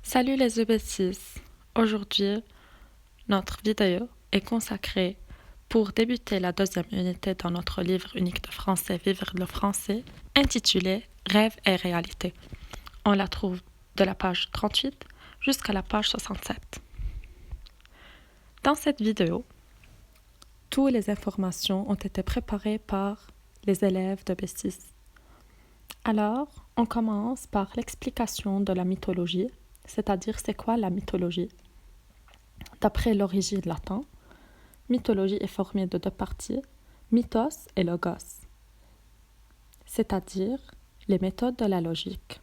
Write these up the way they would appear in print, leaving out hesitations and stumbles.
Salut les EB6. Aujourd'hui, notre vidéo est consacrée pour débuter la deuxième unité dans notre livre unique de français Vivre le français, intitulé Rêve et réalité. On la trouve de la page 38 jusqu'à la page 67. Dans cette vidéo, toutes les informations ont été préparées par les élèves de B6. Alors, on commence par l'explication de la mythologie, c'est-à-dire c'est quoi la mythologie. D'après l'origine latine, mythologie est formée de deux parties, mythos et logos, c'est-à-dire les méthodes de la logique.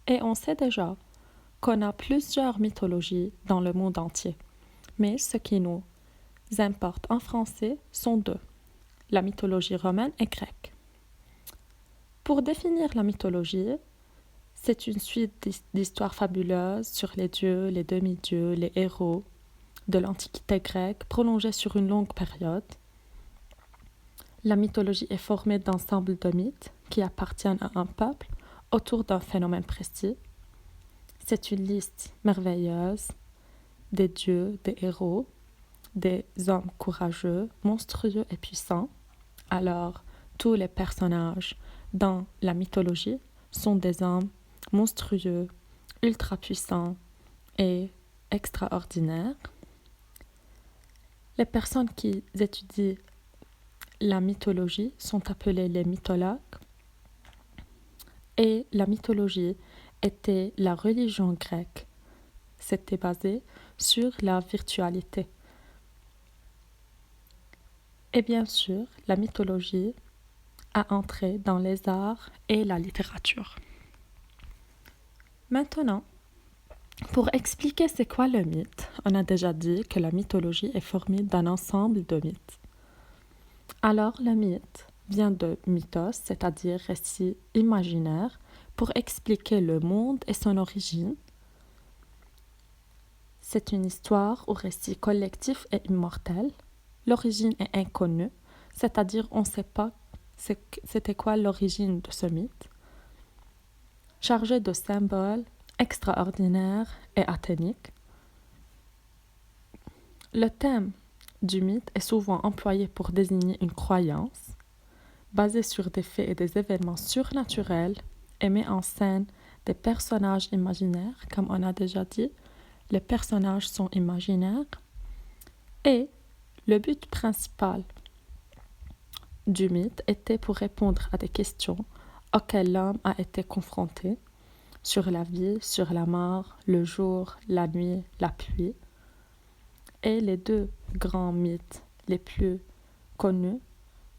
Et on sait déjà qu'on a plusieurs mythologies dans le monde entier, mais ce qui nous importe en français sont deux, la mythologie romaine et grecque. Pour définir la mythologie, c'est une suite d'histoires fabuleuses sur les dieux, les demi-dieux, les héros de l'Antiquité grecque prolongée sur une longue période. La mythologie est formée d'ensembles de mythes qui appartiennent à un peuple autour d'un phénomène précis. C'est une liste merveilleuse des dieux, des héros, des hommes courageux, monstrueux et puissants. Alors, tous les personnages dans la mythologie sont des hommes monstrueux, ultra puissants et extraordinaires. Les personnes qui étudient la mythologie sont appelées les mythologues. Et la mythologie était la religion grecque. C'était basé sur la virtualité. Et bien sûr, la mythologie a entré dans les arts et la littérature. Maintenant, pour expliquer c'est quoi le mythe, on a déjà dit que la mythologie est formée d'un ensemble de mythes. Alors, le mythe vient de mythos, c'est-à-dire récit imaginaire, pour expliquer le monde et son origine. C'est une histoire ou récit collectif et immortel. L'origine est inconnue, c'est-à-dire on ne sait pas c'était quoi l'origine de ce mythe. Chargé de symboles extraordinaires et athéniques. Le thème du mythe est souvent employé pour désigner une croyance basée sur des faits et des événements surnaturels et met en scène des personnages imaginaires. Comme on a déjà dit, les personnages sont imaginaires et le but principal du mythe était pour répondre à des questions auxquelles l'homme a été confronté sur la vie, sur la mort, le jour, la nuit, la pluie. Et les deux grands mythes les plus connus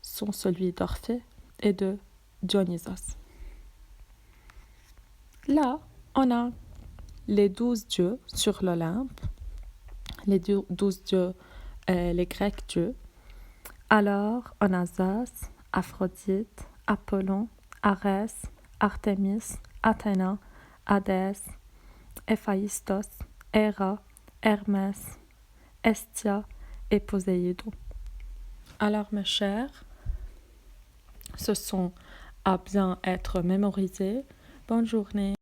sont celui d'Orphée et de Dionysos. Là, on a les 12 dieux sur l'Olympe, les 12 dieux, les Grecs dieux. Alors, on a Zeus, Aphrodite, Apollon, Arès, Artémis, Athéna, Hadès, Héphaïstos, Héra, Hermès, Hestia et Poséidon. Alors, mes chers, ce sont à bien être mémorisés. Bonne journée.